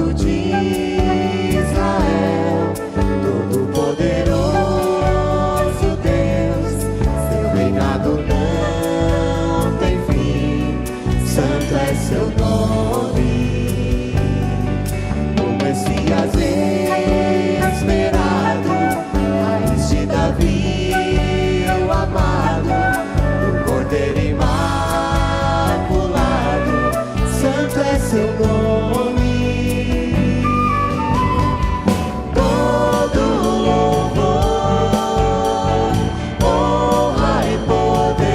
Santo de Israel, Todo-Poderoso Deus, seu reinado não tem fim, santo é seu nome. O Messias esperado, raiz de Davi, o amado, o Cordeiro imaculado, santo é seu nome. Todo louvor, honra e poder,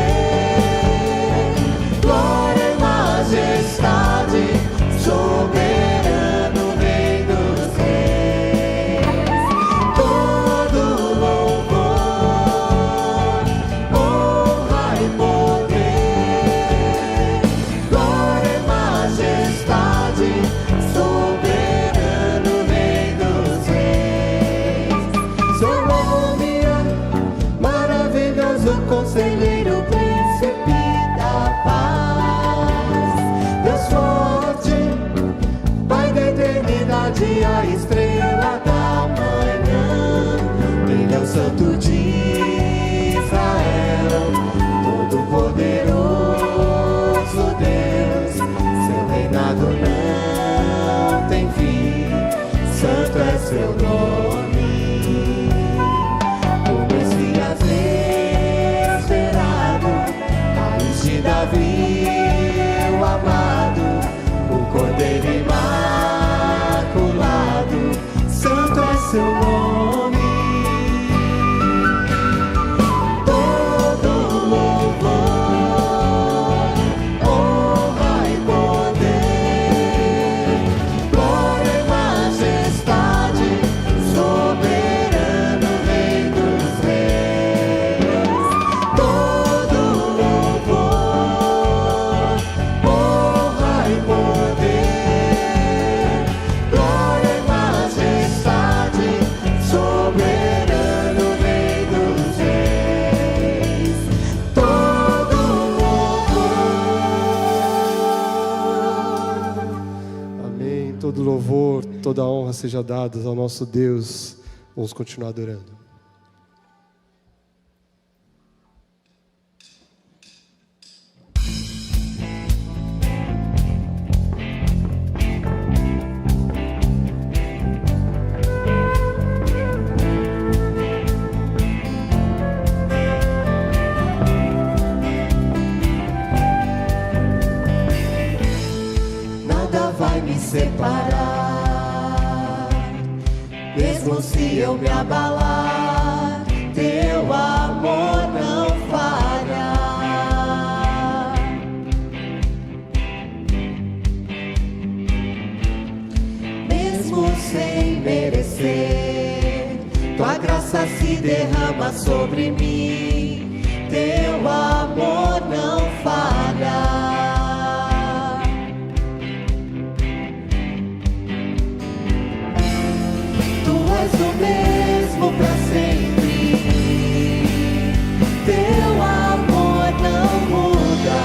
glória e majestade, soberano Rei dos Reis. Todo louvor, honra e poder, glória e majestade, soberano Rei dos Reis. Seu nome é maravilhoso, conselheiro, príncipe da paz. Deus forte, Pai da eternidade, a estrela da manhã. Ele é o Santo de Israel, Todo-Poderoso Deus, seu reinado não tem fim, santo é seu nome. O Messias esperado, raiz de Davi, o amado, o Cordeiro imaculado, santo é seu nome. Todo louvor, honra e poder, glória e majestade, soberano Rei dos Reis. Todo louvor, honra e poder, glória e majestade, soberano Rei dos Reis. Todo louvor. Amém. Todo louvor, toda honra seja dada ao nosso Deus. Vamos continuar adorando. Nada vai me separar, mesmo se eu me abalar, teu amor não falha. Mesmo sem merecer, tua graça se derrama sobre mim, teu amor não falha. Tu és o mesmo pra sempre, teu amor não muda.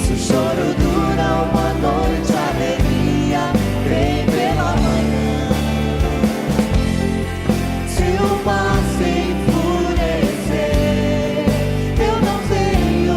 Se o choro dura uma noite, a alegria vem pela manhã. Se o mar se enfurecer, eu não tenho o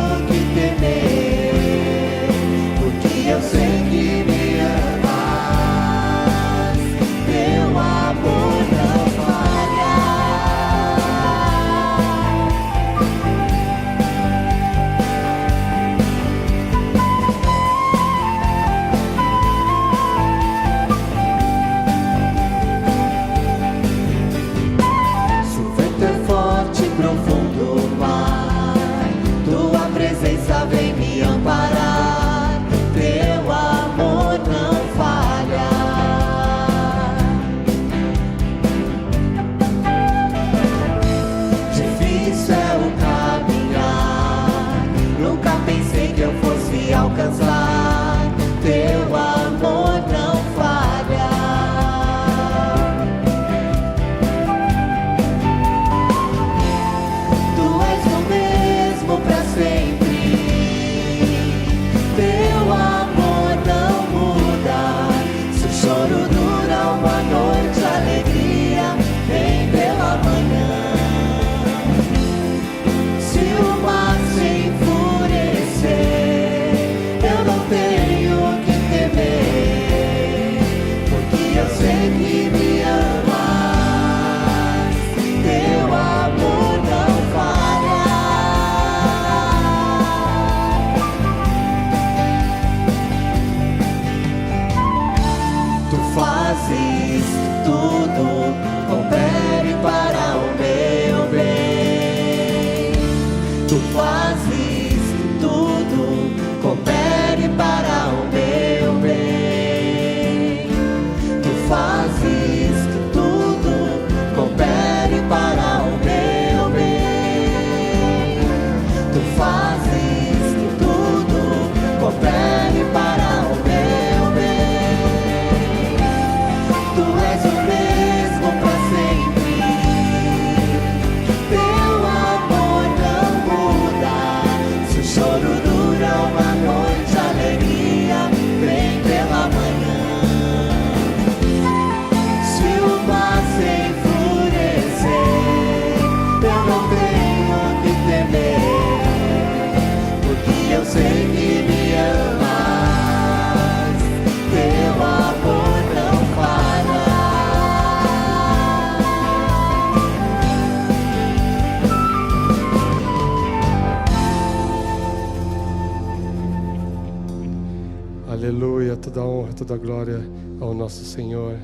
Aleluia, toda honra, toda glória ao nosso Senhor.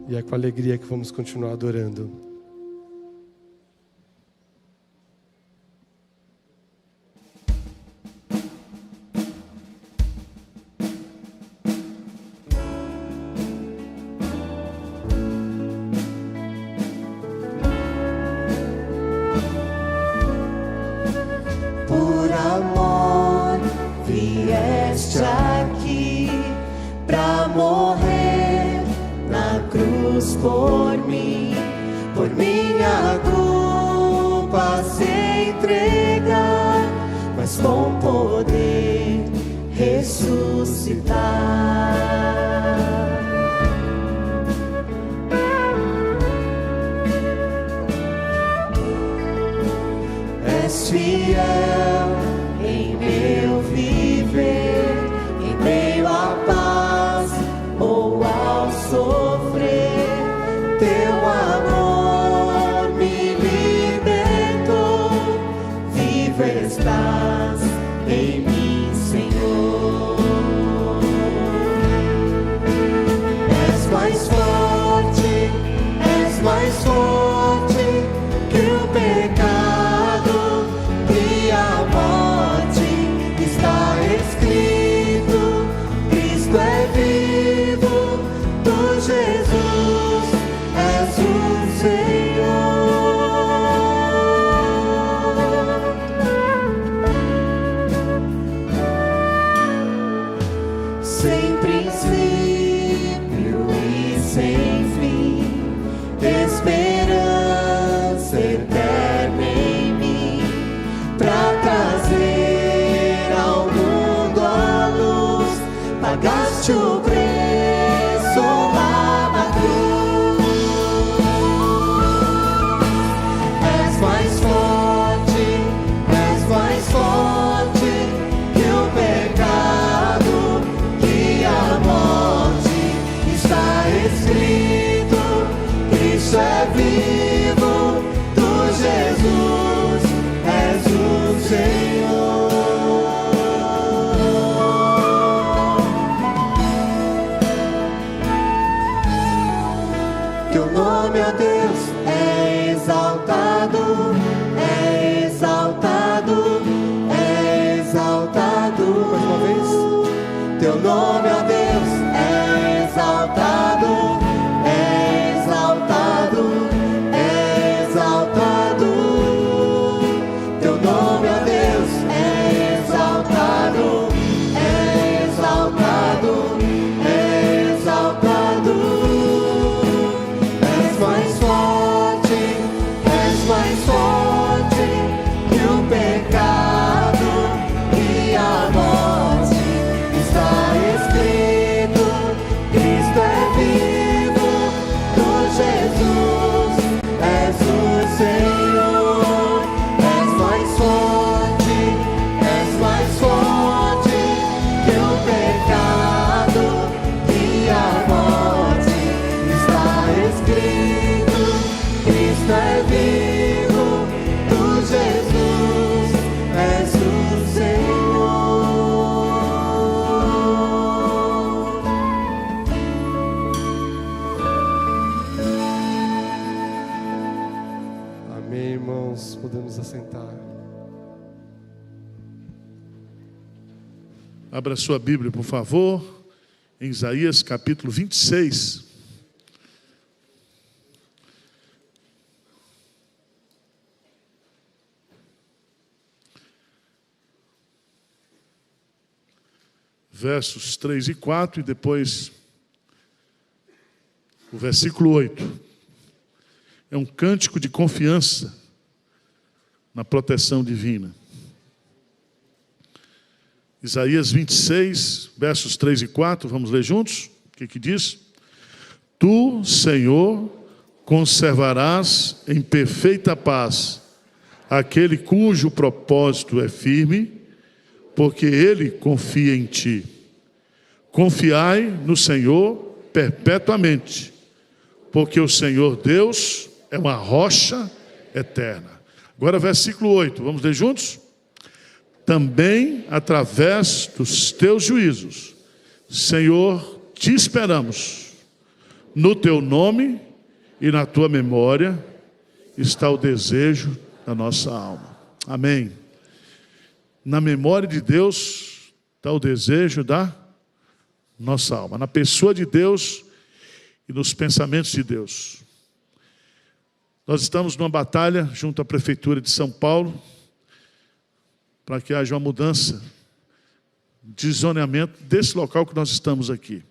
E é com alegria que vamos continuar adorando. Por amor vieste aqui pra morrer na cruz por mim, por minha culpa se entregar, mas com poder ressuscitar. És fiel em meu viver, em meio à paz ou ao sofrer. Teu amor me libertou, vivo estás em mim, Senhor. És mais forte que o pecado e a morte. Está escrito, Cristo é vivo, tu Jesus és o Senhor. Sem princípio e sem fim, esperança eterna em mim, pra trazer ao mundo a luz. Pagaste o preço lá na cruz. És mais forte que o pecado e a morte. Está escrito, Cristo é vivo, tu Jesus és o Senhor. Teu nome, ó Deus, é exaltado, é exaltado, é exaltado. Mais uma vez. Teu nome, ó Deus, é exaltado, é exaltado, é exaltado. Teu nome, ó Deus, é exaltado, é exaltado, é exaltado. És mais forte que o pecado e a morte. Está escrito, Cristo é vivo, tu Jesus és o Senhor. És mais forte que o pecado e a morte. Está escrito, Cristo é vivo, tu Jesus és o Senhor. Amém, irmãos. Podemos assentar. Abra sua Bíblia, por favor, em Isaías capítulo 26. Versos 3 e 4 e depois o versículo 8. É um cântico de confiança na proteção divina. Isaías 26, versos 3 e 4, vamos ler juntos? O que diz? Tu, Senhor, conservarás em perfeita paz aquele cujo propósito é firme, porque ele confia em ti. Confiai no Senhor perpetuamente, porque o Senhor Deus é uma rocha eterna. Agora versículo 8, vamos ler juntos? Também através dos teus juízos Senhor, te esperamos. No teu nome e na tua memória está o desejo da nossa alma. Amém. Na memória de Deus está o desejo da nossa alma. Na pessoa de Deus e nos pensamentos de Deus. Nós estamos numa batalha junto à Prefeitura de São Paulo para que haja uma mudança de zoneamento desse local que nós estamos aqui.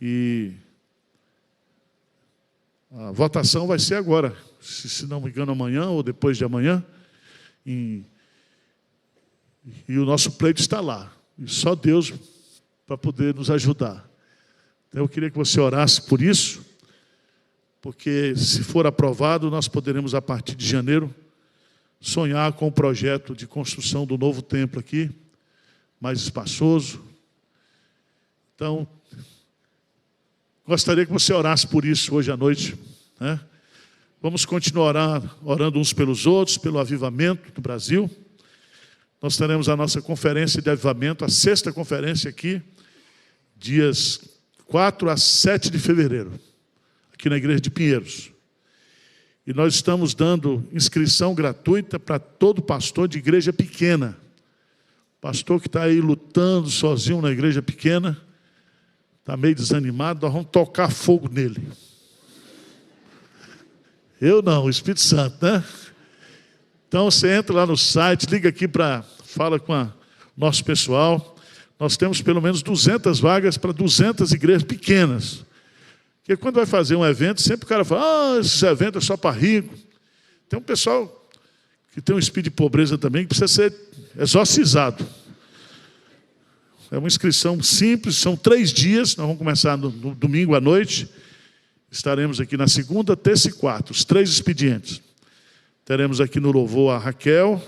E a votação vai ser agora, se não me engano amanhã ou depois de amanhã. E o nosso pleito está lá. E só Deus para poder nos ajudar. Então, eu queria que você orasse por isso, porque se for aprovado, nós poderemos, a partir de janeiro, sonhar com o projeto de construção do novo templo aqui, mais espaçoso. Então, gostaria que você orasse por isso hoje à noite, né? Vamos continuar orando uns pelos outros, pelo avivamento do Brasil. Nós teremos a nossa conferência de avivamento, a 6ª conferência aqui, dias 4 a 7 de fevereiro, aqui na igreja de Pinheiros. E nós estamos dando inscrição gratuita para todo pastor de igreja pequena. Pastor que está aí lutando sozinho na igreja pequena, está meio desanimado, nós vamos tocar fogo nele. Eu não, o Espírito Santo, né? Então você entra lá no site, liga aqui fala com o nosso pessoal. Nós temos pelo menos 200 vagas para 200 igrejas pequenas. Porque quando vai fazer um evento, sempre o cara fala, esse evento é só para rico. Tem um pessoal que tem um espírito de pobreza também, que precisa ser exorcizado. É uma inscrição simples, são 3 dias, nós vamos começar no domingo à noite. Estaremos aqui na segunda, terça e quarta, os 3 expedientes. Teremos aqui no louvor a Raquel,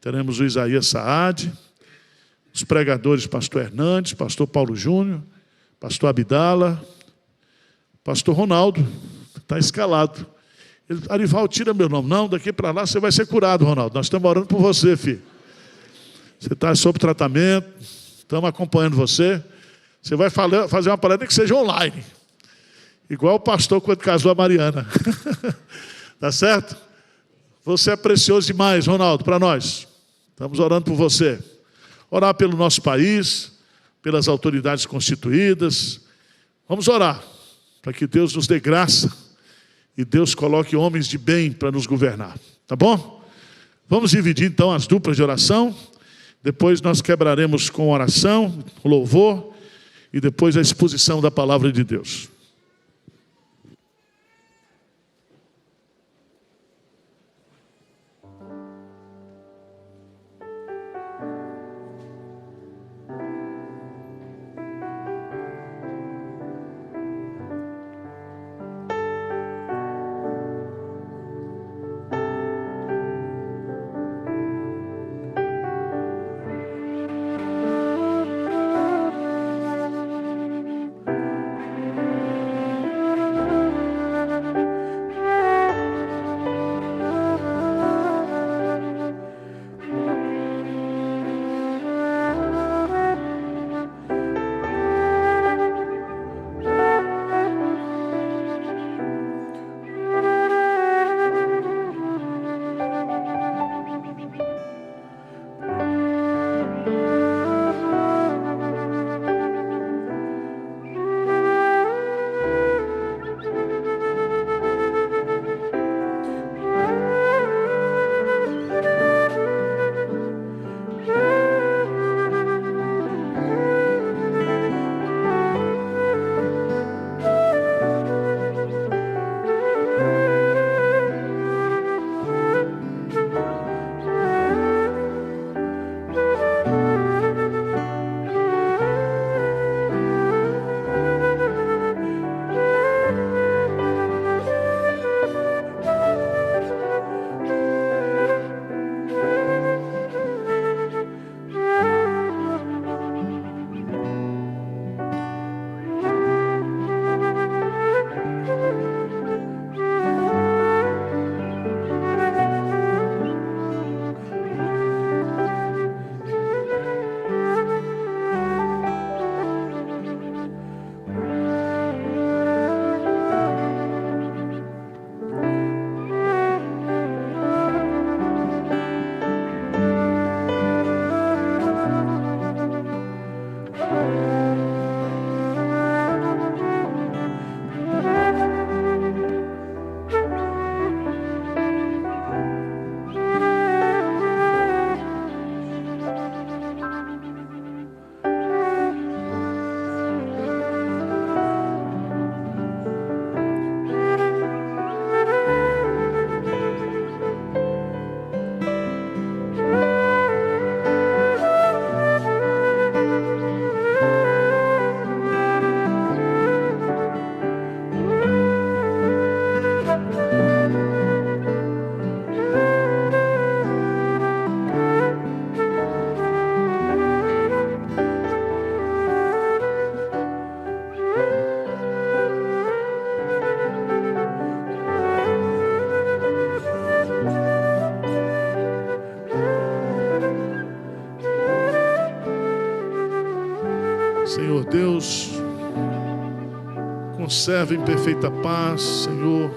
teremos o Isaías Saad, os pregadores pastor Hernandes, pastor Paulo Júnior, pastor Abdala, pastor Ronaldo, está escalado. Arival, tira meu nome. Não, daqui para lá você vai ser curado, Ronaldo. Nós estamos orando por você, filho. Você está sob tratamento, estamos acompanhando você. Você vai fazer uma palestra que seja online. Igual o pastor quando casou a Mariana. Tá certo? Você é precioso demais, Ronaldo, para nós. Estamos orando por você. Orar pelo nosso país, pelas autoridades constituídas. Vamos orar para que Deus nos dê graça e Deus coloque homens de bem para nos governar. Tá bom? Vamos dividir então as duplas de oração. Depois nós quebraremos com oração, louvor e depois a exposição da palavra de Deus. Senhor Deus, conserva em perfeita paz, Senhor,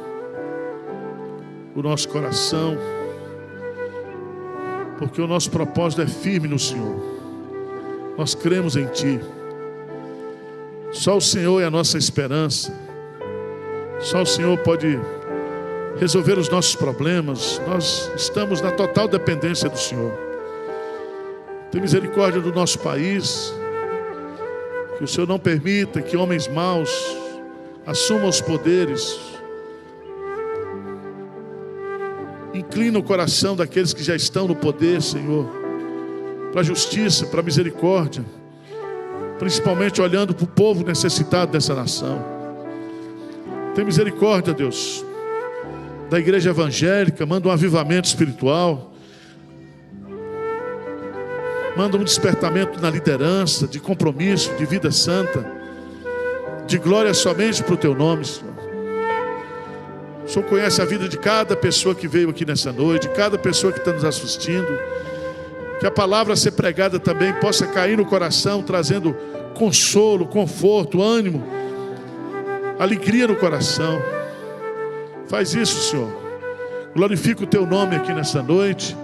o nosso coração, porque o nosso propósito é firme no Senhor. Nós cremos em Ti. Só o Senhor é a nossa esperança. Só o Senhor pode resolver os nossos problemas. Nós estamos na total dependência do Senhor. Tem misericórdia do nosso país. Que o Senhor não permita que homens maus assumam os poderes. Inclina o coração daqueles que já estão no poder, Senhor, para a justiça, para a misericórdia, principalmente olhando para o povo necessitado dessa nação. Tem misericórdia, Deus, da igreja evangélica. Manda um avivamento espiritual, manda um despertamento na liderança, de compromisso, de vida santa, de glória somente para o Teu nome, Senhor. O Senhor conhece a vida de cada pessoa que veio aqui nessa noite, de cada pessoa que está nos assistindo. Que a palavra a ser pregada também possa cair no coração, trazendo consolo, conforto, ânimo, alegria no coração. Faz isso, Senhor. Glorifica o Teu nome aqui nessa noite.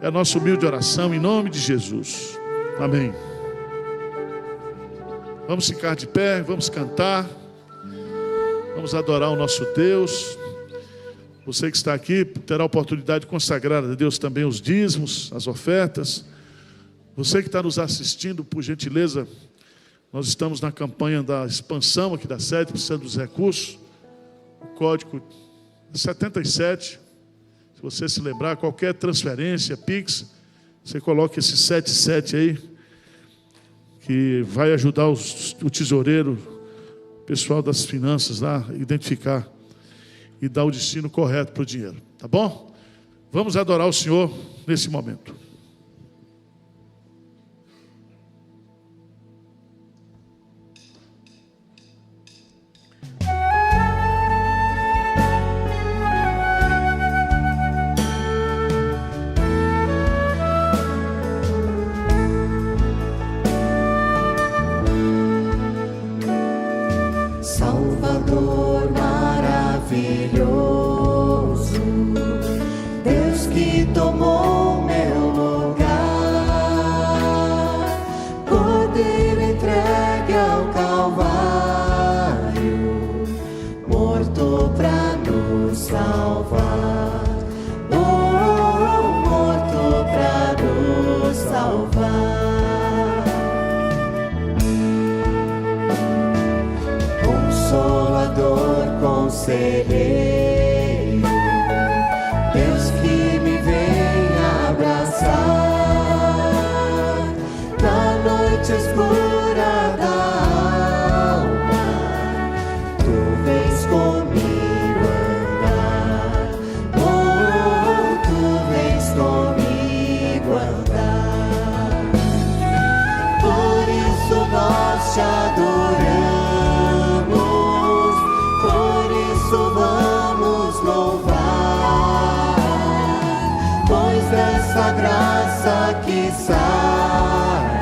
É a nossa humilde oração em nome de Jesus. Amém. Vamos ficar de pé, vamos cantar, vamos adorar o nosso Deus. Você que está aqui terá a oportunidade de consagrar a Deus também os dízimos, as ofertas. Você que está nos assistindo, por gentileza, nós estamos na campanha da expansão aqui da sede, precisando dos recursos. O código 77. Se você se lembrar, qualquer transferência, Pix, você coloca esse 77 aí, que vai ajudar o tesoureiro, o pessoal das finanças lá, identificar e dar o destino correto para o dinheiro. Tá bom? Vamos adorar o Senhor nesse momento. Salvador maravilhoso, Deus que tomou meu lugar, Cordeiro entregue ao Calvário, morto pra nos salvar, morto pra nos salvar. Consolador, conselheiro, Deus que me vem abraçar na noite escura da alma, Tu vens comigo andar, Tu vens comigo andar. Por isso nós te adoramos, vamos louvar, pois dessa graça que sara,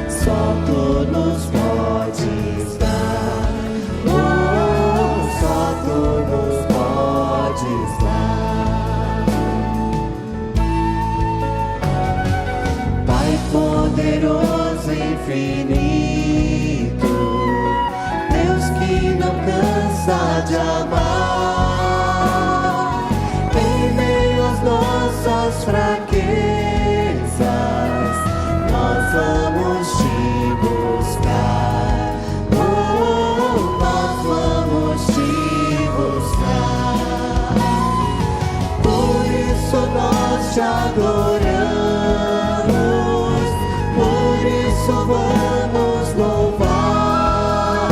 só Tu nos podes dar, só Tu nos podes dar. Pai poderoso, infinito, infinito, Deus que não cansa de amar. Em meio às nossas fraquezas, nós vamos te buscar. Nós vamos te buscar. Por isso nós te adoramos, por isso vamos louvar,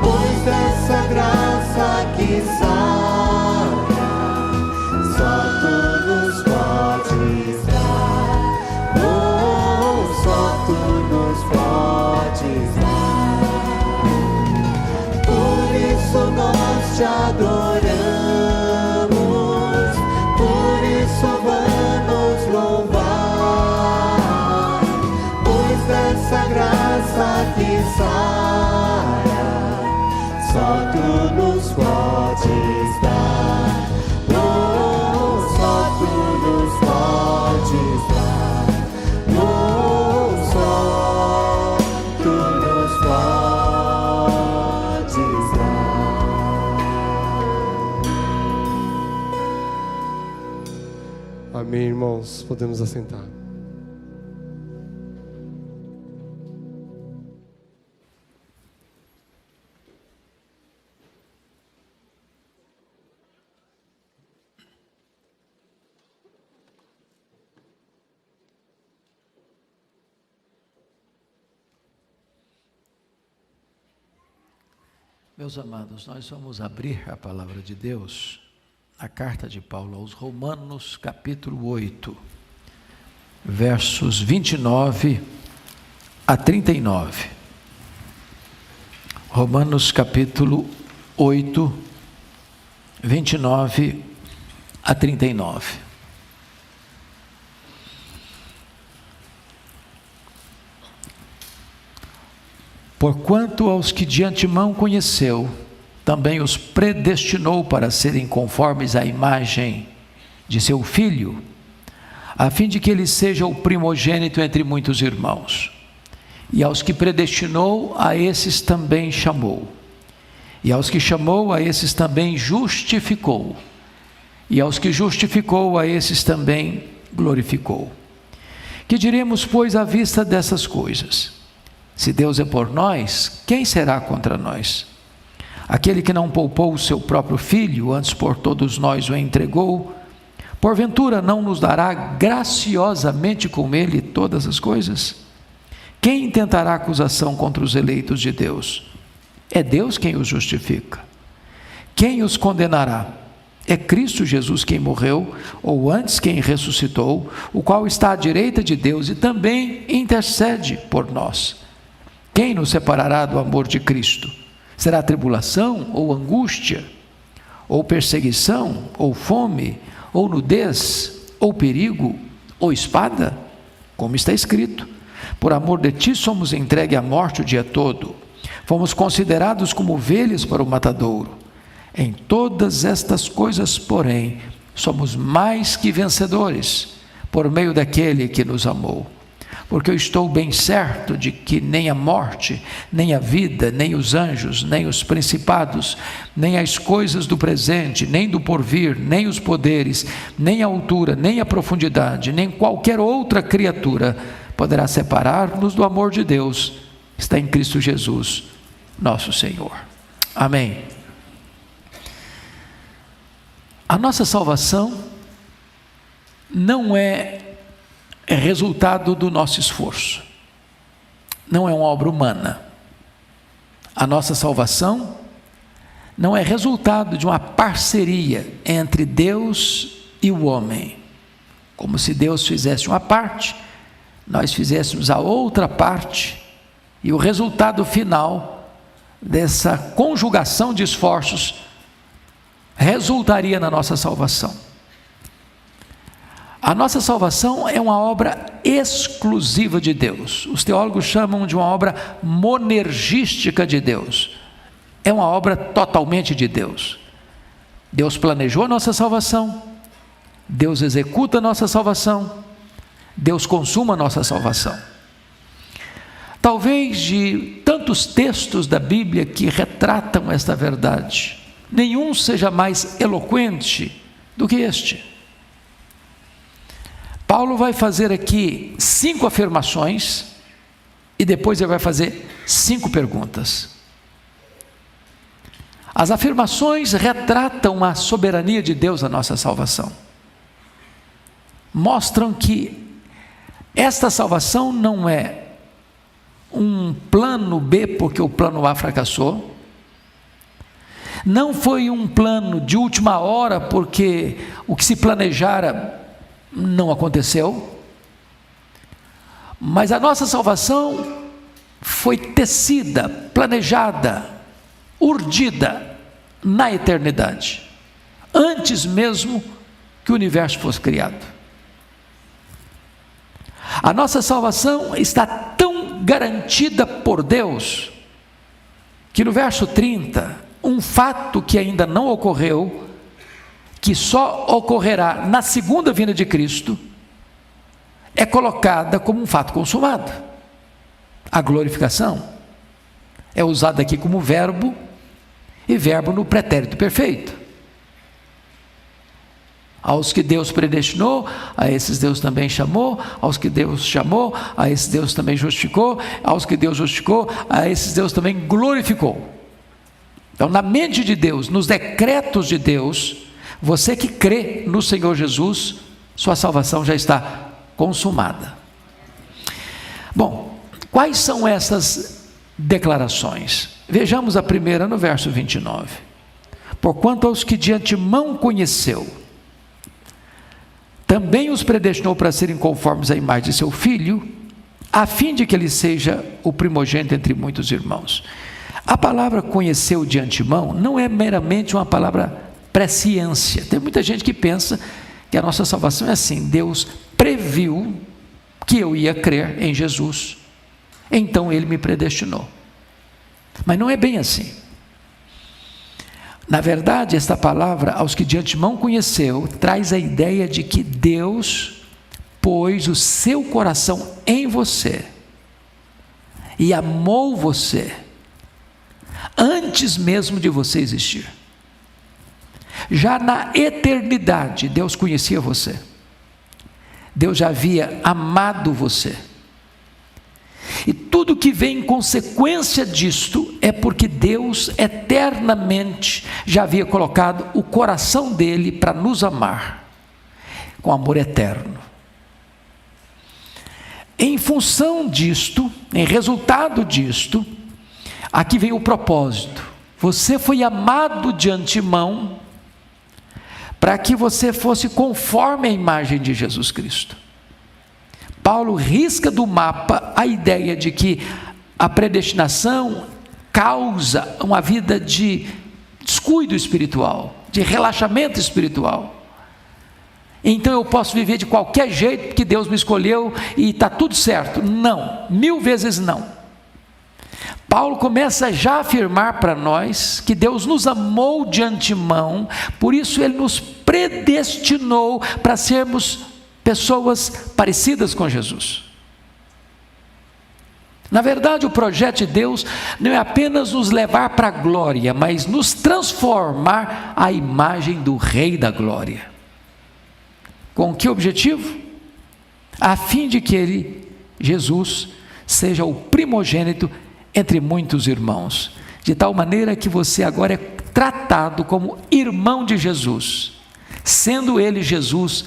pois dessa graça que sara, só tu nos podes dar. Oh, só tu nos podes dar. Por isso nós te adoramos, por isso vamos louvar, pois dessa graça que sara, só tu nos podes dar. Oh, só tu nos podes dar. Oh, só tu nos podes dar. Amém, irmãos. Podemos assentar. Meus amados, nós vamos abrir a palavra de Deus na carta de Paulo aos Romanos, capítulo 8, versos 29 a 39. Romanos, capítulo 8, 29 a 39. Porquanto aos que de antemão conheceu, também os predestinou para serem conformes à imagem de seu Filho, a fim de que ele seja o primogênito entre muitos irmãos. E aos que predestinou, a esses também chamou. E aos que chamou, a esses também justificou. E aos que justificou, a esses também glorificou. Que diremos, pois, à vista dessas coisas? Se Deus é por nós, quem será contra nós? Aquele que não poupou o seu próprio filho, antes por todos nós o entregou, porventura não nos dará graciosamente com ele todas as coisas? Quem intentará acusação contra os eleitos de Deus? É Deus quem os justifica. Quem os condenará? É Cristo Jesus quem morreu, ou antes quem ressuscitou, o qual está à direita de Deus e também intercede por nós. Quem nos separará do amor de Cristo? Será tribulação ou angústia, ou perseguição, ou fome, ou nudez, ou perigo, ou espada? Como está escrito: por amor de ti somos entregues à morte o dia todo, fomos considerados como ovelhas para o matadouro. Em todas estas coisas, porém, somos mais que vencedores, por meio daquele que nos amou. Porque eu estou bem certo de que nem a morte, nem a vida, nem os anjos, nem os principados, nem as coisas do presente, nem do porvir, nem os poderes, nem a altura, nem a profundidade, nem qualquer outra criatura poderá separar-nos do amor de Deus, que está em Cristo Jesus, nosso Senhor. Amém. A nossa salvação não é resultado do nosso esforço, não é uma obra humana. A nossa salvação não é resultado de uma parceria entre Deus e o homem, como se Deus fizesse uma parte, nós fizéssemos a outra parte, e o resultado final dessa conjugação de esforços resultaria na nossa salvação. A nossa salvação é uma obra exclusiva de Deus. Os teólogos chamam de uma obra monergística de Deus. É uma obra totalmente de Deus. Deus planejou a nossa salvação, Deus executa a nossa salvação, Deus consuma a nossa salvação. talvez de tantos textos da Bíblia que retratam esta verdade, nenhum seja mais eloquente do que este. Paulo vai fazer aqui 5 afirmações e depois ele vai fazer 5 perguntas. As afirmações retratam a soberania de Deus na nossa salvação. Mostram que esta salvação não é um plano B porque o plano A fracassou. Não foi um plano de última hora porque o que se planejara não aconteceu. Mas a nossa salvação foi tecida, planejada, urdida na eternidade, antes mesmo que o universo fosse criado. A nossa salvação está tão garantida por Deus, que no verso 30, um fato que ainda não ocorreu, que só ocorrerá na segunda vinda de Cristo, é colocada como um fato consumado. A glorificação é usada aqui como verbo, e verbo no pretérito perfeito. Aos que Deus predestinou, a esses Deus também chamou. Aos que Deus chamou, a esses Deus também justificou. Aos que Deus justificou, a esses Deus também glorificou. Então, na mente de Deus, nos decretos de Deus, você que crê no Senhor Jesus, sua salvação já está consumada. Bom, quais são essas declarações? Vejamos a primeira no verso 29. Porquanto aos que de antemão conheceu, também os predestinou para serem conformes à imagem de seu Filho, a fim de que ele seja o primogênito entre muitos irmãos. A palavra conheceu de antemão não é meramente uma palavra presciência. Tem muita gente que pensa que a nossa salvação é assim: Deus previu que eu ia crer em Jesus, então Ele me predestinou. Mas não é bem assim. Na verdade, esta palavra, aos que de antemão conheceu, traz a ideia de que Deus pôs o seu coração em você e amou você antes mesmo de você existir. Já na eternidade, Deus conhecia você. Deus já havia amado você. E tudo que vem em consequência disto é porque Deus eternamente já havia colocado o coração dele para nos amar com amor eterno. Em função disto, em resultado disto, aqui vem o propósito. Você foi amado de antemão para que você fosse conforme a imagem de Jesus Cristo. Paulo risca do mapa a ideia de que a predestinação causa uma vida de descuido espiritual, de relaxamento espiritual. Então eu posso viver de qualquer jeito porque Deus me escolheu e está tudo certo. Não, 1000 vezes não. Paulo começa já a afirmar para nós que Deus nos amou de antemão, por isso Ele nos predestinou para sermos pessoas parecidas com Jesus. Na verdade, o projeto de Deus não é apenas nos levar para a glória, mas nos transformar à imagem do Rei da Glória. Com que objetivo? A fim de que Ele, Jesus, seja o primogênito entre muitos irmãos, de tal maneira que você agora é tratado como irmão de Jesus, sendo Ele, Jesus,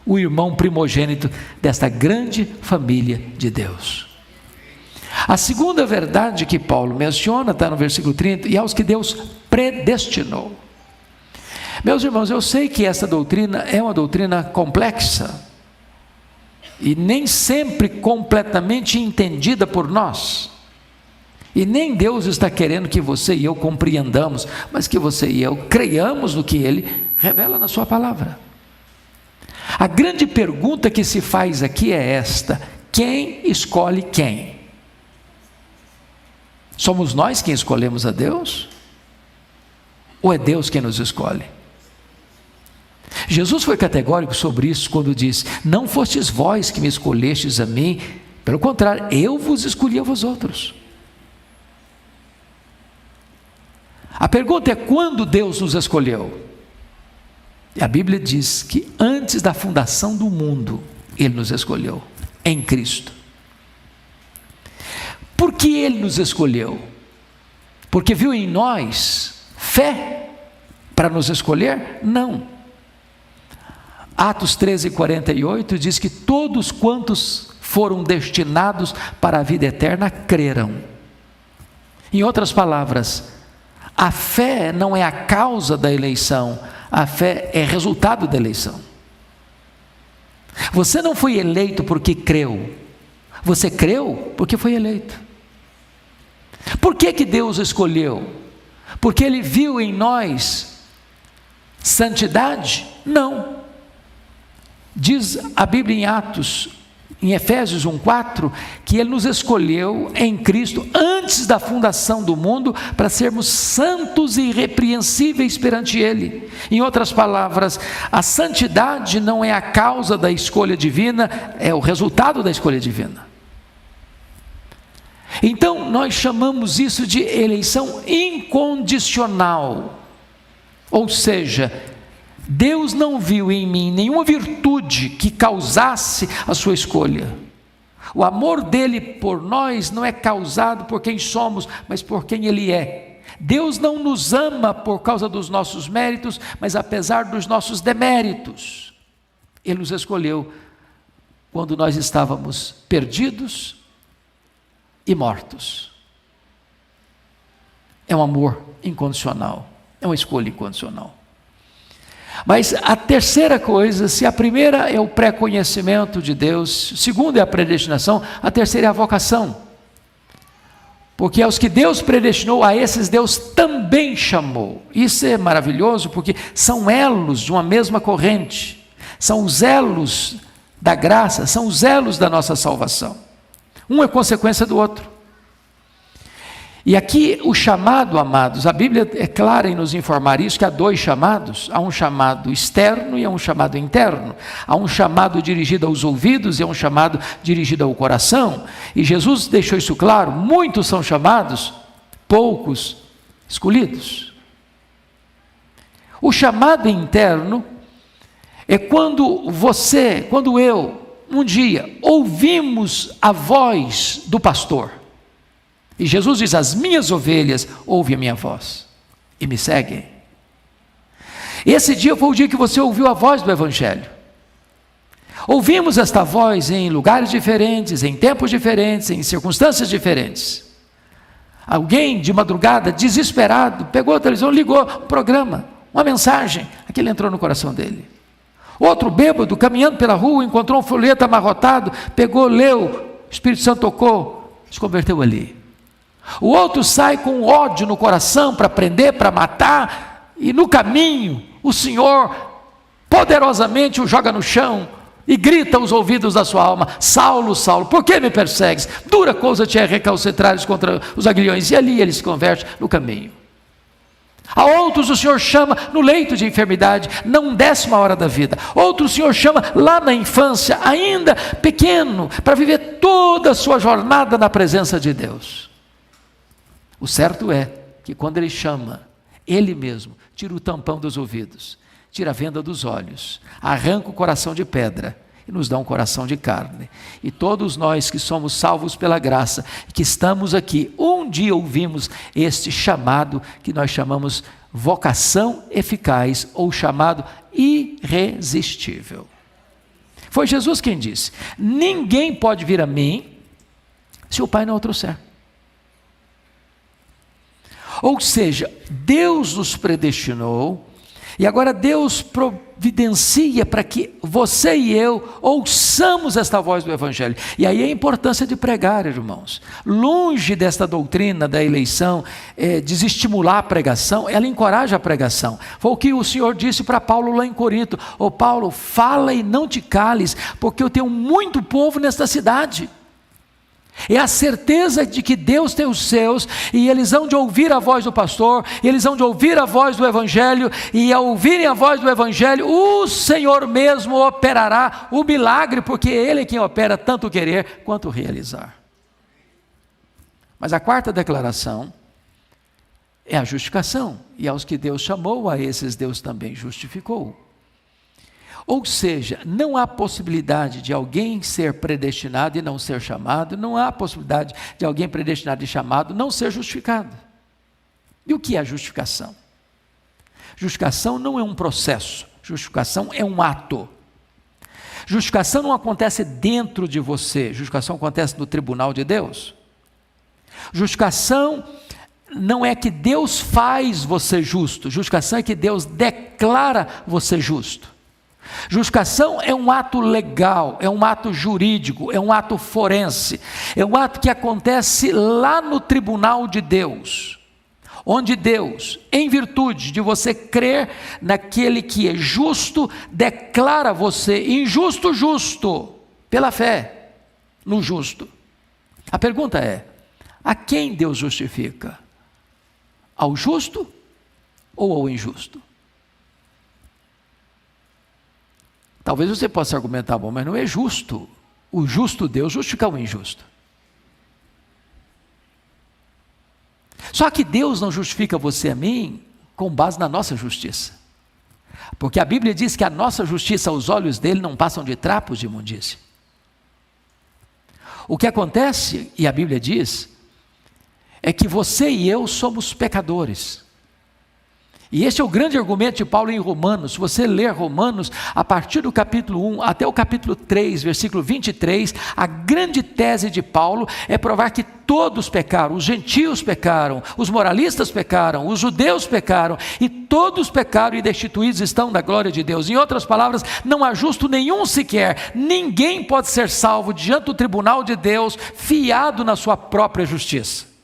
o irmão primogênito desta grande família de Deus. A segunda verdade que Paulo menciona está no versículo 30, e aos que Deus predestinou. Meus irmãos, eu sei que essa doutrina é uma doutrina complexa, e nem sempre completamente entendida por nós, e nem Deus está querendo que você e eu compreendamos, mas que você e eu creiamos no que Ele revela na sua palavra. A grande pergunta que se faz aqui é esta: quem escolhe quem? Somos nós quem escolhemos a Deus? Ou é Deus quem nos escolhe? Jesus foi categórico sobre isso quando disse: não fostes vós que me escolhestes a mim, Pelo contrário, eu vos escolhi a vós outros. A pergunta é: quando Deus nos escolheu? E a Bíblia diz que antes da fundação do mundo, Ele nos escolheu, em Cristo. Por que Ele nos escolheu? Porque viu em nós fé para nos escolher? Não. Atos 13:48 diz que todos quantos foram destinados para a vida eterna creram. Em outras palavras, a fé não é a causa da eleição, a fé é resultado da eleição. Você não foi eleito porque creu, você creu porque foi eleito. Por que Deus escolheu? Porque Ele viu em nós santidade? Não. Diz a Bíblia em Atos, em Efésios 1:4, que Ele nos escolheu em Cristo antes da fundação do mundo para sermos santos e irrepreensíveis perante Ele. Em outras palavras, a santidade não é a causa da escolha divina, é o resultado da escolha divina. Então nós chamamos isso de eleição incondicional, ou seja, Deus não viu em mim nenhuma virtude que causasse a sua escolha. O amor dele por nós não é causado por quem somos, mas por quem Ele é. Deus não nos ama por causa dos nossos méritos, mas apesar dos nossos deméritos. Ele nos escolheu quando nós estávamos perdidos e mortos. É um amor incondicional, é uma escolha incondicional. Mas a terceira coisa, se a primeira é o pré-conhecimento de Deus, a segunda é a predestinação, a terceira é a vocação. Porque aos que Deus predestinou, a esses Deus também chamou. Isso é maravilhoso, porque são elos de uma mesma corrente, são os elos da graça, são os elos da nossa salvação. Um é consequência do outro. E aqui o chamado, amados, a Bíblia é clara em nos informar isso, que há dois chamados, há um chamado externo e há um chamado interno, há um chamado dirigido aos ouvidos e há um chamado dirigido ao coração, e Jesus deixou isso claro: muitos são chamados, poucos escolhidos. O chamado interno é quando eu, um dia, ouvimos a voz do pastor. E Jesus diz: as minhas ovelhas ouvem a minha voz e me seguem. Esse dia foi o dia que você ouviu a voz do Evangelho. Ouvimos esta voz em lugares diferentes, em tempos diferentes, em circunstâncias diferentes. Alguém de madrugada, desesperado, pegou a televisão, ligou um programa, uma mensagem, aquilo entrou no coração dele. Outro bêbado, caminhando pela rua, encontrou um folheto amarrotado, pegou, leu, o Espírito Santo tocou, se converteu ali. O outro sai com ódio no coração para prender, para matar, e no caminho o Senhor poderosamente o joga no chão e grita aos ouvidos da sua alma: Saulo, Saulo, por que me persegues? Dura coisa te é recalcitrares contra os aguilhões. E ali ele se converte no caminho. A outros o Senhor chama no leito de enfermidade, na 11ª hora da vida. Outro o Senhor chama lá na infância, ainda pequeno, para viver toda a sua jornada na presença de Deus. O certo é que quando Ele chama, Ele mesmo tira o tampão dos ouvidos, tira a venda dos olhos, arranca o coração de pedra e nos dá um coração de carne. E todos nós que somos salvos pela graça, que estamos aqui, um dia ouvimos este chamado que nós chamamos vocação eficaz, ou chamado irresistível. Foi Jesus quem disse: ninguém pode vir a mim se o Pai não o trouxer. Ou seja, Deus nos predestinou, e agora Deus providencia para que você e eu ouçamos esta voz do Evangelho. E aí a importância de pregar, irmãos. Longe desta doutrina da eleição, desestimular a pregação, ela encoraja a pregação. Foi o que o Senhor disse para Paulo lá em Corinto: ô Paulo, fala e não te cales, porque eu tenho muito povo nesta cidade. É a certeza de que Deus tem os seus, e eles hão de ouvir a voz do pastor, eles hão de ouvir a voz do Evangelho, e ao ouvirem a voz do Evangelho, o Senhor mesmo operará o milagre, porque Ele é quem opera tanto o querer quanto o realizar. Mas a quarta declaração é a justificação, e aos que Deus chamou, a esses Deus também justificou. Ou seja, não há possibilidade de alguém ser predestinado e não ser chamado, não há possibilidade de alguém predestinado e chamado não ser justificado. E o que é a justificação? Justificação não é um processo, justificação é um ato. Justificação não acontece dentro de você, justificação acontece no tribunal de Deus. Justificação não é que Deus faz você justo, justificação é que Deus declara você justo. Justificação é um ato legal, é um ato jurídico, é um ato forense, é um ato que acontece lá no tribunal de Deus, onde Deus, em virtude de você crer naquele que é justo, declara você injusto, justo, pela fé no justo. A pergunta é: a quem Deus justifica? Ao justo ou ao injusto? Talvez você possa argumentar, bom, mas não é justo o justo Deus justificar o injusto. Só que Deus não justifica você e a mim com base na nossa justiça. Porque a Bíblia diz que a nossa justiça aos olhos dele não passam de trapos de imundície. O que acontece, e a Bíblia diz, é que você e eu somos pecadores. E esse é o grande argumento de Paulo em Romanos. Se você ler Romanos, a partir do capítulo 1 até o capítulo 3, versículo 23, a grande tese de Paulo é provar que todos pecaram, os gentios pecaram, os moralistas pecaram, os judeus pecaram, e todos pecaram e destituídos estão da glória de Deus. Em outras palavras, não há justo nenhum sequer, ninguém pode ser salvo diante do tribunal de Deus, fiado na sua própria justiça.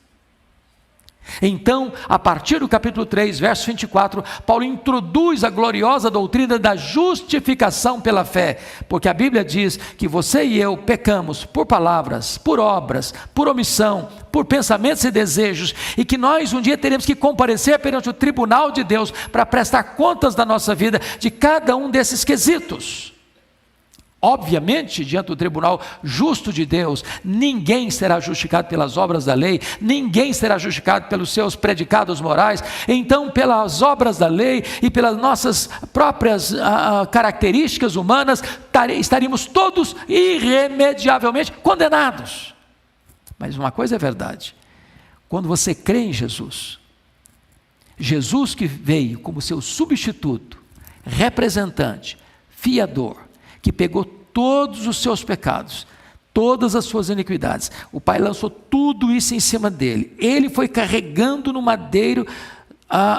Então, a partir do capítulo 3, verso 24, Paulo introduz a gloriosa doutrina da justificação pela fé, porque a Bíblia diz que você e eu pecamos por palavras, por obras, por omissão, por pensamentos e desejos, e que nós um dia teremos que comparecer perante o tribunal de Deus para prestar contas da nossa vida, de cada um desses quesitos. Obviamente, diante do tribunal justo de Deus, ninguém será justificado pelas obras da lei, ninguém será justificado pelos seus predicados morais. Então, pelas obras da lei e pelas nossas próprias características humanas, estaríamos todos irremediavelmente condenados. Mas uma coisa é verdade: quando você crê em Jesus, Jesus que veio como seu substituto, representante, fiador, que pegou todos os seus pecados, todas as suas iniquidades, o Pai lançou tudo isso em cima dele, ele foi carregando no madeiro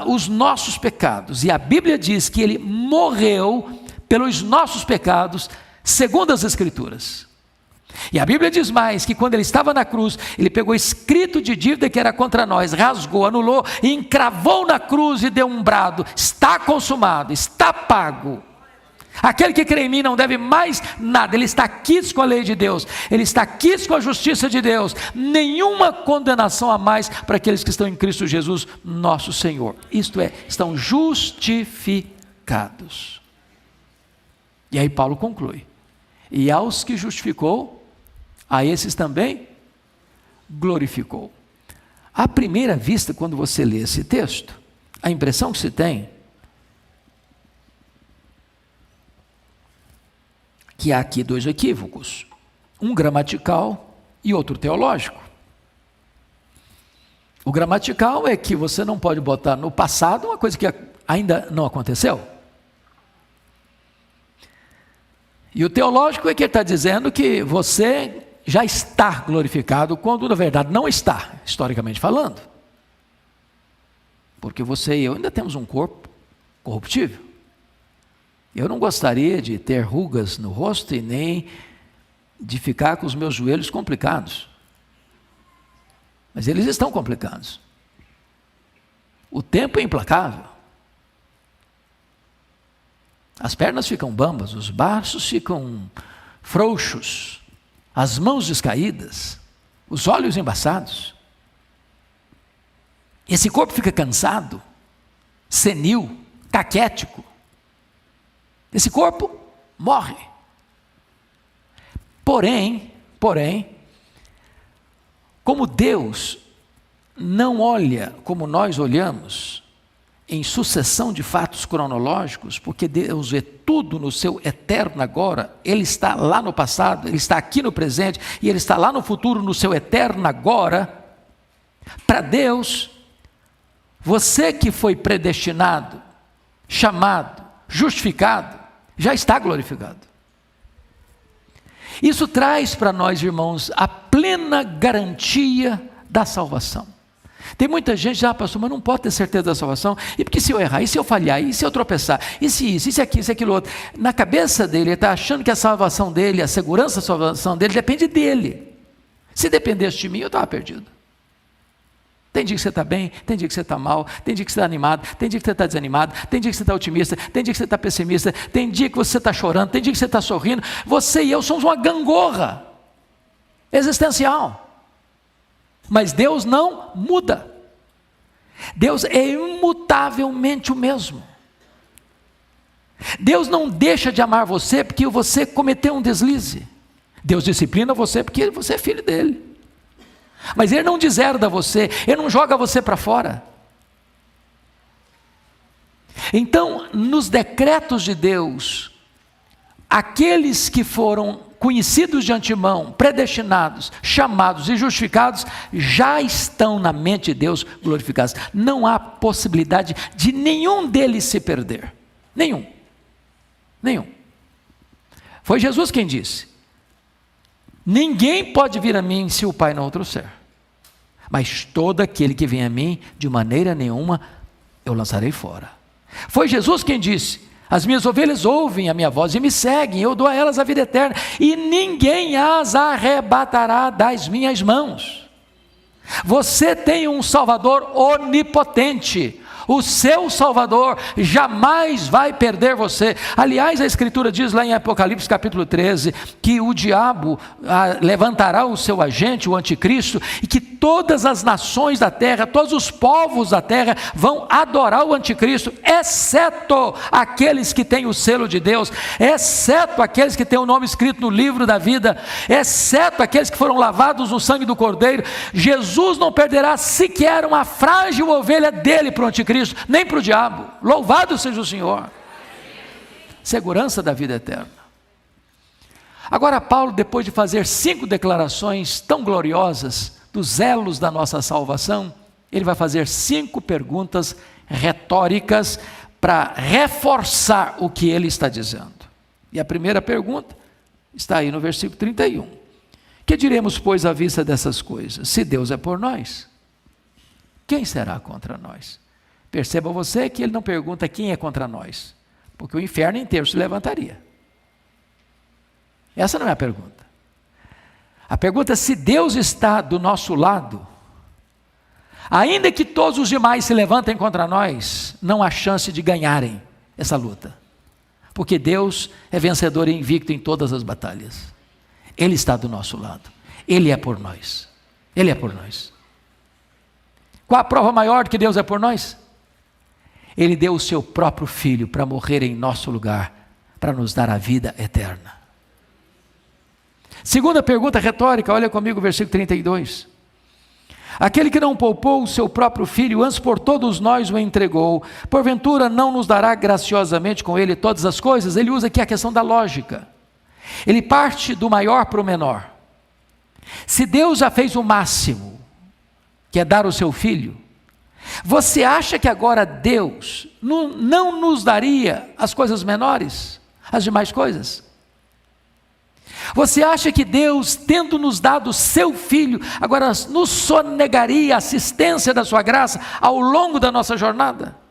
os nossos pecados, e a Bíblia diz que ele morreu pelos nossos pecados, segundo as Escrituras. E a Bíblia diz mais, que quando ele estava na cruz, ele pegou escrito de dívida que era contra nós, rasgou, anulou, e encravou na cruz e deu um brado: está consumado, está pago. Aquele que crê em mim não deve mais nada, ele está quites com a lei de Deus, ele está quites com a justiça de Deus, nenhuma condenação a mais para aqueles que estão em Cristo Jesus, nosso Senhor. Isto é, estão justificados. E aí Paulo conclui: e aos que justificou, a esses também glorificou. À primeira vista, quando você lê esse texto, a impressão que se tem que há aqui dois equívocos, um gramatical e outro teológico. O gramatical é que você não pode botar no passado uma coisa que ainda não aconteceu. E o teológico é que ele está dizendo que você já está glorificado, quando na verdade não está, historicamente falando. Porque você e eu ainda temos um corpo corruptível. Eu não gostaria de ter rugas no rosto e nem de ficar com os meus joelhos complicados. Mas eles estão complicados. O tempo é implacável. As pernas ficam bambas, os braços ficam frouxos, as mãos descaídas, os olhos embaçados. Esse corpo fica cansado, senil, caquético. Esse corpo morre. Porém, como Deus não olha como nós olhamos, em sucessão de fatos cronológicos, porque Deus vê tudo no seu eterno agora, Ele está lá no passado, Ele está aqui no presente, e Ele está lá no futuro, no seu eterno agora. Para Deus, você que foi predestinado, chamado, justificado, já está glorificado. Isso traz para nós, irmãos, a plena garantia da salvação. Tem muita gente, pastor, mas não pode ter certeza da salvação. E porque se eu errar, e se eu falhar, e se eu tropeçar, e se isso, e se aquilo, e se aquilo outro. Na cabeça dele, ele está achando que a salvação dele, a segurança da salvação dele, depende dele. Se dependesse de mim, eu estava perdido. Tem dia que você está bem, tem dia que você está mal, tem dia que você está animado, tem dia que você está desanimado, tem dia que você está otimista, tem dia que você está pessimista, tem dia que você está chorando, tem dia que você está sorrindo. Você e eu somos uma gangorra existencial. Mas Deus não muda. Deus é imutavelmente o mesmo. Deus não deixa de amar você porque você cometeu um deslize. Deus disciplina você porque você é filho dele. Mas Ele não deserda você, Ele não joga você para fora. Então, nos decretos de Deus, aqueles que foram conhecidos de antemão, predestinados, chamados e justificados, já estão na mente de Deus glorificados. Não há possibilidade de nenhum deles se perder. Nenhum. Foi Jesus quem disse: ninguém pode vir a mim se o Pai não o trouxer. Mas todo aquele que vem a mim, de maneira nenhuma eu lançarei fora. Foi Jesus quem disse: as minhas ovelhas ouvem a minha voz e me seguem, eu dou a elas a vida eterna, e ninguém as arrebatará das minhas mãos. Você tem um Salvador onipotente. O seu Salvador jamais vai perder você. Aliás, a Escritura diz lá em Apocalipse capítulo 13, que o diabo levantará o seu agente, o anticristo, e que todas as nações da terra, todos os povos da terra vão adorar o anticristo, exceto aqueles que têm o selo de Deus, exceto aqueles que têm o nome escrito no livro da vida, exceto aqueles que foram lavados no sangue do Cordeiro. Jesus não perderá sequer uma frágil ovelha dele para o anticristo, nem para o diabo. Louvado seja o Senhor. Segurança da vida eterna. Agora Paulo, depois de fazer 5 declarações tão gloriosas dos elos da nossa salvação, ele vai fazer 5 perguntas retóricas para reforçar o que ele está dizendo. E a primeira pergunta está aí no versículo 31. Que diremos, pois, à vista dessas coisas? Se Deus é por nós, quem será contra nós? Perceba você que ele não pergunta quem é contra nós, porque o inferno inteiro se levantaria. Essa não é a pergunta. A pergunta é: se Deus está do nosso lado, ainda que todos os demais se levantem contra nós, não há chance de ganharem essa luta, porque Deus é vencedor e invicto em todas as batalhas. Ele está do nosso lado, Ele é por nós. Ele é por nós. Qual a prova maior de que Deus é por nós? Ele deu o seu próprio Filho para morrer em nosso lugar, para nos dar a vida eterna. Segunda pergunta retórica, olha comigo o versículo 32. Aquele que não poupou o seu próprio Filho, antes por todos nós o entregou, porventura não nos dará graciosamente com ele todas as coisas? Ele usa aqui a questão da lógica. Ele parte do maior para o menor. Se Deus já fez o máximo, que é dar o seu Filho, você acha que agora Deus não nos daria as coisas menores, as demais coisas? Você acha que Deus, tendo nos dado o seu Filho, agora nos sonegaria a assistência da sua graça ao longo da nossa jornada?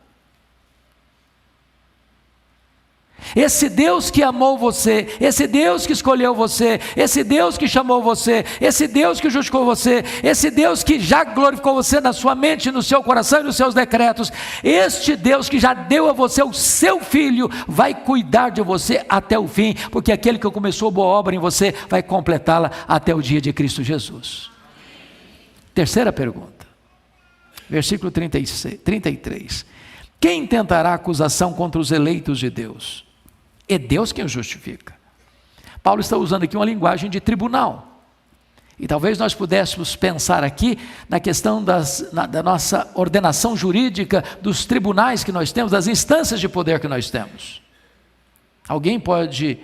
Esse Deus que amou você, esse Deus que escolheu você, esse Deus que chamou você, esse Deus que justificou você, esse Deus que já glorificou você na sua mente, no seu coração e nos seus decretos, este Deus que já deu a você o seu Filho, vai cuidar de você até o fim, porque aquele que começou boa obra em você, vai completá-la até o dia de Cristo Jesus. Terceira pergunta, versículo 33. Quem tentará acusação contra os eleitos de Deus? É Deus quem os justifica. Paulo está usando aqui uma linguagem de tribunal. E talvez nós pudéssemos pensar aqui na questão da nossa ordenação jurídica, dos tribunais que nós temos, das instâncias de poder que nós temos. Alguém pode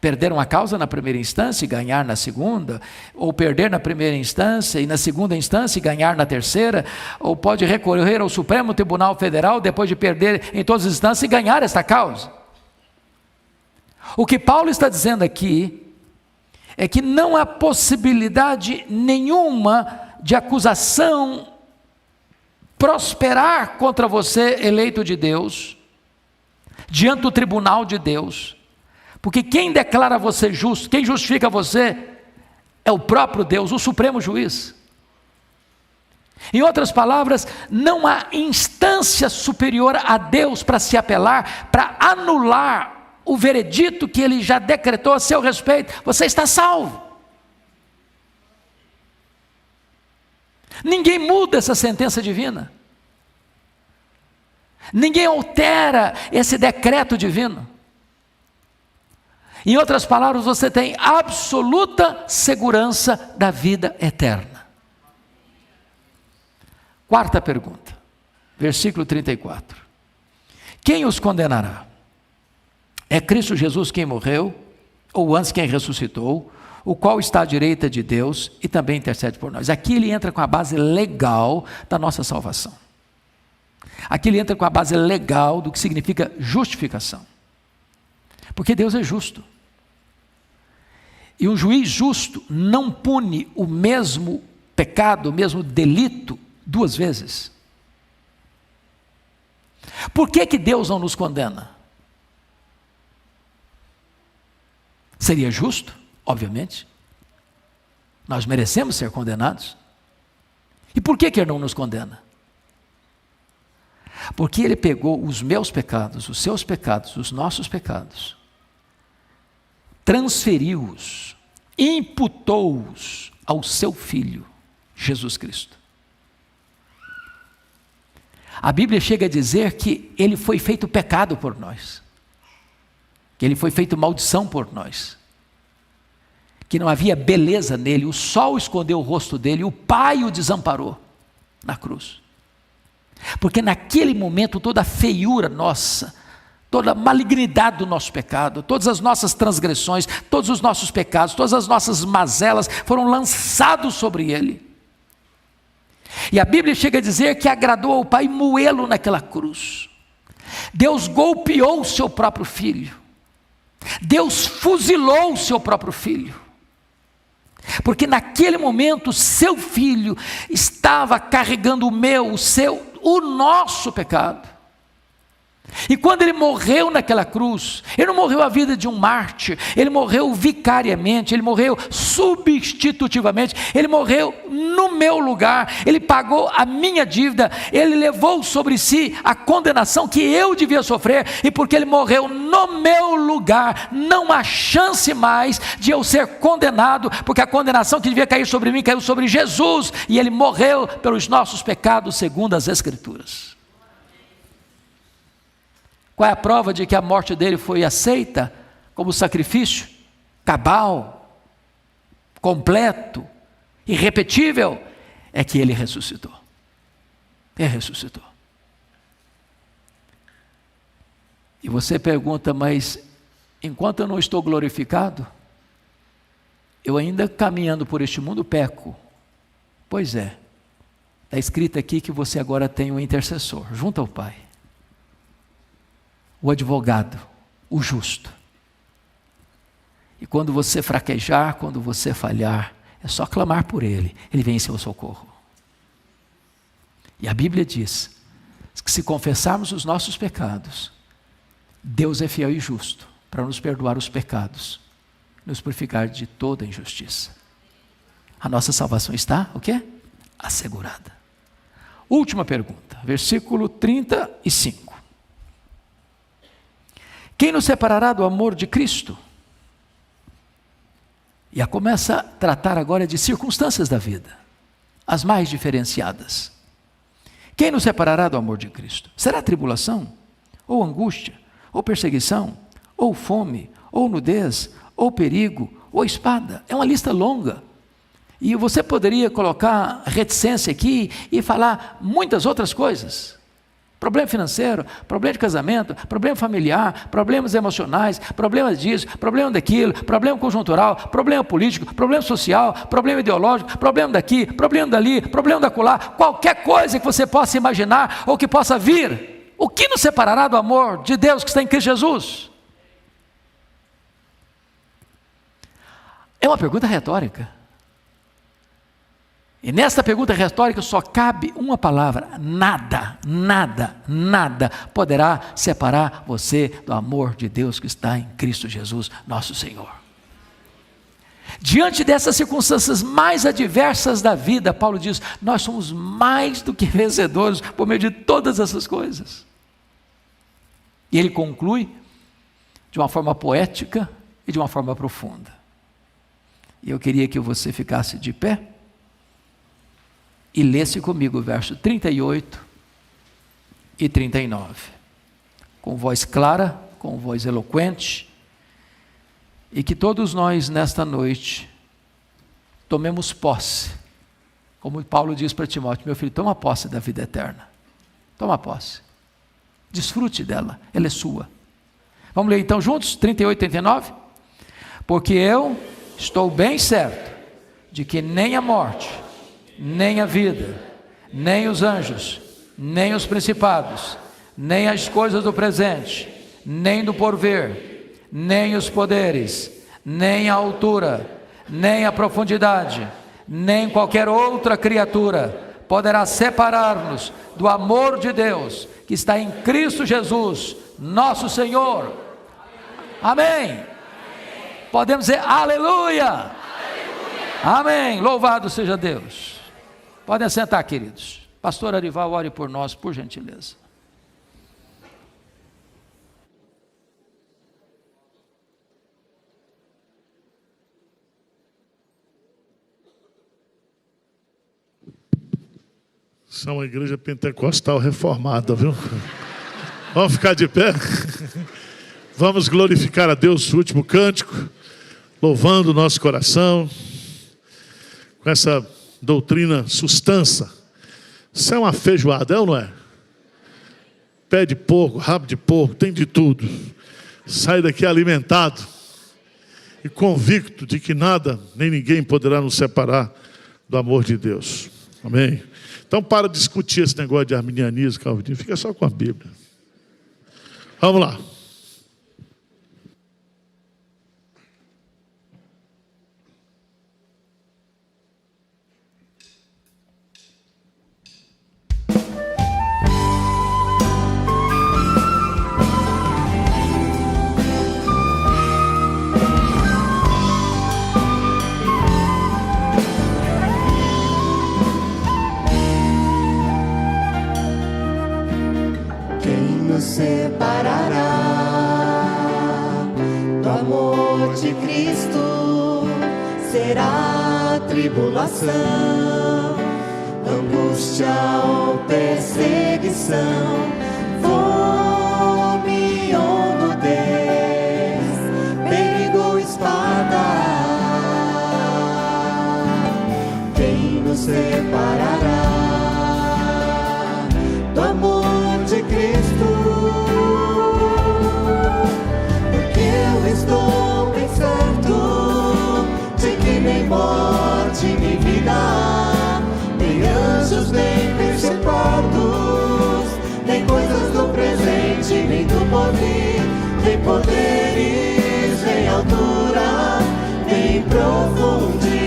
perder uma causa na primeira instância e ganhar na segunda, ou perder na primeira instância e na segunda instância e ganhar na terceira, ou pode recorrer ao Supremo Tribunal Federal depois de perder em todas as instâncias e ganhar esta causa. O que Paulo está dizendo aqui é que não há possibilidade nenhuma de acusação prosperar contra você, eleito de Deus, diante do tribunal de Deus, porque quem declara você justo, quem justifica você, é o próprio Deus, o supremo juiz. Em outras palavras, não há instância superior a Deus para se apelar, para anular o veredito que Ele já decretou a seu respeito. Você está salvo. Ninguém muda essa sentença divina. Ninguém altera esse decreto divino. Em outras palavras, você tem absoluta segurança da vida eterna. Quarta pergunta, versículo 34. Quem os condenará? É Cristo Jesus quem morreu, ou antes quem ressuscitou, o qual está à direita de Deus e também intercede por nós. Aqui ele entra com a base legal da nossa salvação. Aqui ele entra com a base legal do que significa justificação. Porque Deus é justo. E um juiz justo não pune o mesmo pecado, o mesmo delito, duas vezes. Por que Deus não nos condena? Seria justo, obviamente. Nós merecemos ser condenados. E por que Ele não nos condena? Porque Ele pegou os meus pecados, os seus pecados, os nossos pecados, transferiu-os, imputou-os ao seu Filho, Jesus Cristo. A Bíblia chega a dizer que Ele foi feito pecado por nós, que Ele foi feito maldição por nós, que não havia beleza nele, o sol escondeu o rosto dele, o Pai o desamparou na cruz. Porque naquele momento toda a feiura nossa, toda a malignidade do nosso pecado, todas as nossas transgressões, todos os nossos pecados, todas as nossas mazelas foram lançados sobre ele. E a Bíblia chega a dizer que agradou ao Pai moê-lo naquela cruz. Deus golpeou o seu próprio Filho. Deus fuzilou o seu próprio Filho. Porque naquele momento seu Filho estava carregando o meu, o seu, o nosso pecado. E quando Ele morreu naquela cruz, Ele não morreu a vida de um mártir, Ele morreu vicariamente, Ele morreu substitutivamente, Ele morreu no meu lugar, Ele pagou a minha dívida, Ele levou sobre si a condenação que eu devia sofrer, e porque Ele morreu no meu lugar, não há chance mais de eu ser condenado, porque a condenação que devia cair sobre mim, caiu sobre Jesus, e Ele morreu pelos nossos pecados segundo as Escrituras. Qual é a prova de que a morte dele foi aceita como sacrifício cabal, completo, irrepetível? É que ele ressuscitou. Ele ressuscitou. E você pergunta, mas enquanto eu não estou glorificado, eu ainda caminhando por este mundo peco. Pois é, está escrito aqui que você agora tem um intercessor junto ao Pai. O advogado, o justo. E quando você fraquejar, quando você falhar, é só clamar por Ele, Ele vem em seu socorro. E a Bíblia diz que se confessarmos os nossos pecados, Deus é fiel e justo para nos perdoar os pecados, nos purificar de toda injustiça. A nossa salvação está, o quê? Assegurada. Última pergunta, versículo 35. Quem nos separará do amor de Cristo? E começa a tratar agora de circunstâncias da vida, as mais diferenciadas. Quem nos separará do amor de Cristo? Será tribulação? Ou angústia? Ou perseguição? Ou fome? Ou nudez? Ou perigo? Ou espada? É uma lista longa. E você poderia colocar reticência aqui e falar muitas outras coisas. Problema financeiro, problema de casamento, problema familiar, problemas emocionais, problemas disso, problema daquilo, problema conjuntural, problema político, problema social, problema ideológico, problema daqui, problema dali, problema da acolá, qualquer coisa que você possa imaginar ou que possa vir. O que nos separará do amor de Deus que está em Cristo Jesus? É uma pergunta retórica. E nesta pergunta retórica só cabe uma palavra: nada, nada, nada poderá separar você do amor de Deus que está em Cristo Jesus, nosso Senhor. Diante dessas circunstâncias mais adversas da vida, Paulo diz: nós somos mais do que vencedores por meio de todas essas coisas. E ele conclui de uma forma poética e de uma forma profunda. E eu queria que você ficasse de pé e lesse comigo o verso 38 e 39, com voz clara, com voz eloquente, e que todos nós nesta noite tomemos posse, como Paulo diz para Timóteo: meu filho, toma posse da vida eterna, toma posse, desfrute dela, ela é sua. Vamos ler então juntos, 38 e 39? Porque eu estou bem certo de que nem a morte, nem a vida, nem os anjos, nem os principados, nem as coisas do presente, nem do porvir, nem os poderes, nem a altura, nem a profundidade, nem qualquer outra criatura poderá separar-nos do amor de Deus que está em Cristo Jesus, nosso Senhor. Amém. Podemos dizer aleluia. Aleluia. Amém. Louvado seja Deus. Podem sentar, queridos. Pastor Arival, ore por nós, por gentileza. Isso é uma igreja pentecostal reformada, viu? Vamos ficar de pé? Vamos glorificar a Deus, o último cântico, louvando o nosso coração, com essa doutrina sustância. Isso é uma feijoada, é ou não é? Pé de porco, rabo de porco, tem de tudo. Sai daqui alimentado e convicto de que nada, nem ninguém poderá nos separar do amor de Deus. Amém? Então para de discutir esse negócio de arminianismo, calvinismo, fica só com a Bíblia. Vamos lá. Separará do amor de Cristo, será tribulação, angústia ou perseguição, fome ou nudez, perigo ou espada. Quem nos separará do amor de Cristo? Estou bem certo de que nem morte, nem vida, nem anjos, nem principados, nem coisas do presente, nem do porvir, nem poderes, nem altura, nem profundidade,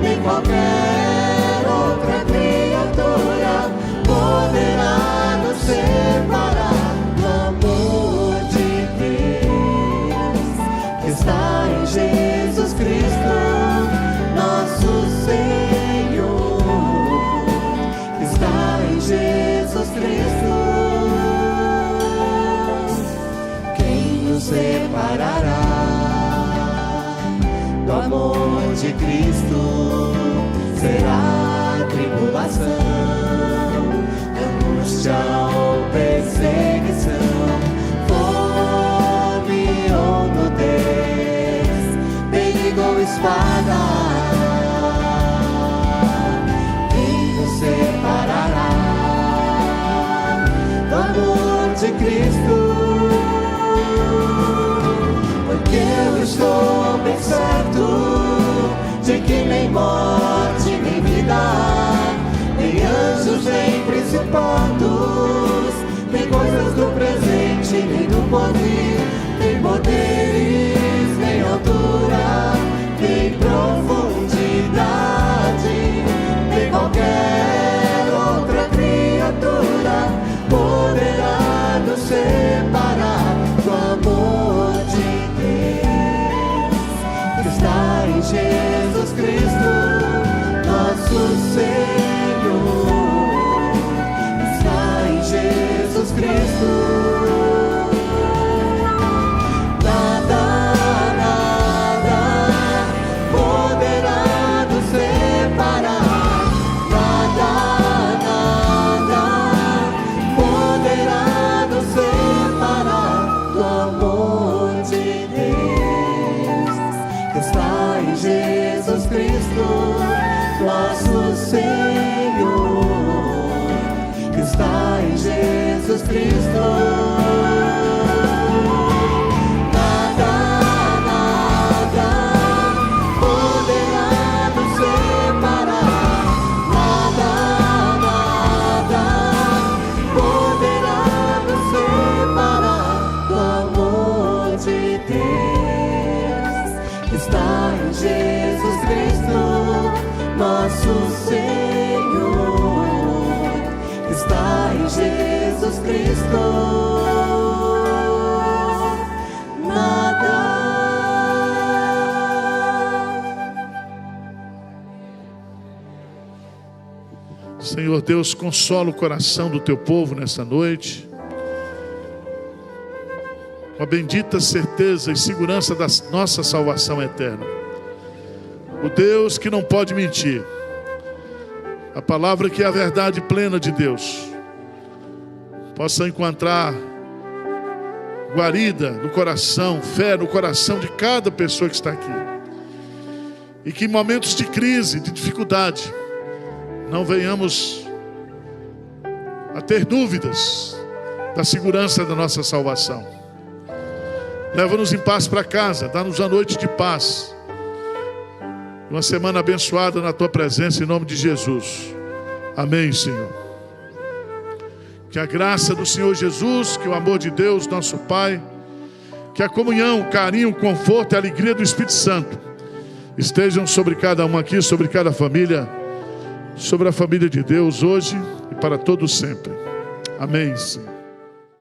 nem qualquer outra criatura poderá nos separar do amor está em Jesus Cristo, nosso Senhor. Está em Jesus Cristo. morte nem vida há, nem anjos nem principados, nem coisas do presente nem do porvir, nem poderes, nem altura, nem profundidade, nem qualquer outra criatura poderá nos separar do amor de Deus que está em Jesus Cristo, nosso Senhor. Está em Jesus Cristo. Nada, nada poderá nos separar. Nada, nada poderá nos separar do amor de Deus que está em Jesus Cristo, nosso Senhor, que está em Jesus Cristo. Nada, nada poderá nos separar. Nada, nada poderá nos separar do amor de Deus que está em Jesus Cristo, nosso Senhor, que está em Jesus Cristo. Nada. Senhor Deus, consola o coração do teu povo nessa noite. Com a bendita certeza e segurança da nossa salvação eterna. O Deus que não pode mentir. A palavra que é a verdade plena de Deus. Possa encontrar guarida no coração, fé no coração de cada pessoa que está aqui. E que em momentos de crise, de dificuldade, não venhamos a ter dúvidas da segurança da nossa salvação. Leva-nos em paz para casa, dá-nos a noite de paz. Uma semana abençoada na tua presença, em nome de Jesus. Amém, Senhor. Que a graça do Senhor Jesus, que o amor de Deus, nosso Pai, que a comunhão, o carinho, o conforto e a alegria do Espírito Santo estejam sobre cada um aqui, sobre cada família, sobre a família de Deus hoje e para todos sempre. Amém, Senhor.